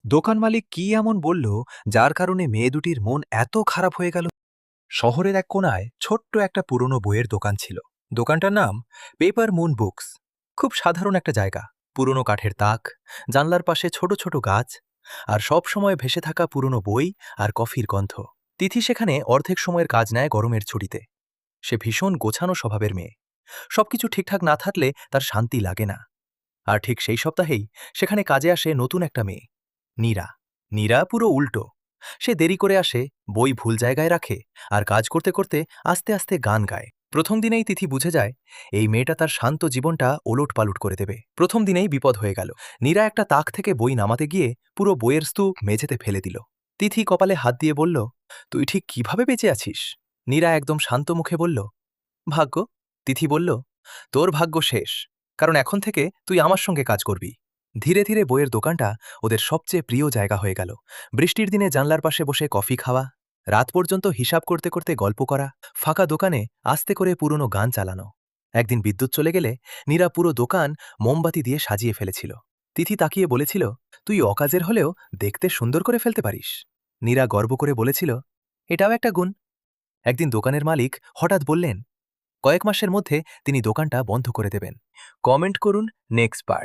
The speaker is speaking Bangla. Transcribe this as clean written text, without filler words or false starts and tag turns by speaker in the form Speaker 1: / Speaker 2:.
Speaker 1: দোকান মালিক কি এমন বলল যার কারণে মেয়ে দুটির মন এত খারাপ হয়ে গেল? শহরের এক কোণায় ছোট্ট একটা পুরনো বইয়ের দোকান ছিল। দোকানটার নাম পেপার মুন বুকস। খুব সাধারণ একটা জায়গা। পুরনো কাঠের তাক, জানলার পাশে ছোট ছোট গাছ, আর সব সময় ভেসে থাকা পুরনো বই আর কফির গন্ধ। তিথি সেখানে অর্ধেক সময়ের কাজ নেয় গরমের ছুটিতে। সে ভীষণ গোছানো স্বভাবের মেয়ে। সবকিছু ঠিকঠাক না থাকলে তার শান্তি লাগে না। আর ঠিক সেই সপ্তাহেই সেখানে কাজে আসে নতুন একটা মেয়ে, নীরা। নীরা পুরো উল্টো। সে দেরি করে আসে, বই ভুল জায়গায় রাখে, আর কাজ করতে করতে আস্তে আস্তে গান গায়। প্রথম দিনেই তিথি বুঝে যায় এই মেয়েটা তার শান্ত জীবনটা ওলটপালট করে দেবে। প্রথম দিনেই বিপদ হয়ে গেল। নীরা একটা তাক থেকে বই নামাতে গিয়ে পুরো বইয়ের স্তূপ মেঝেতে ফেলে দিল। তিথি কপালে হাত দিয়ে বলল, তুই ঠিক কিভাবে বেঁচে আছিস? নীরা একদম শান্ত মুখে বলল, ভাগ্য। তিথি বলল, তোর ভাগ্য শেষ, কারণ এখন থেকে তুই আমার সঙ্গে কাজ করবি। ধীরে ধীরে বইয়ের দোকানটা ওদের সবচেয়ে প্রিয় জায়গা হয়ে গেল। বৃষ্টির দিনে জানলার পাশে বসে কফি খাওয়া, রাত পর্যন্ত হিসাব করতে করতে গল্প করা, ফাঁকা দোকানে আস্তে করে পুরনো গান চালানো। একদিন বিদ্যুৎ চলে গেলে নীরা পুরো দোকান মোমবাতি দিয়ে সাজিয়ে ফেলেছিল। তিথি তাকিয়ে বলেছিল, তুই অকাজের হলেও দেখতে সুন্দর করে ফেলতে পারিস। নীরা গর্ব করে বলেছিল, এটাও একটা গুণ। একদিন দোকানের মালিক হঠাৎ বললেন, কয়েক মাসের মধ্যে তিনি দোকানটা বন্ধ করে দেবেন। কমেন্ট করুন নেক্সট পার্ট।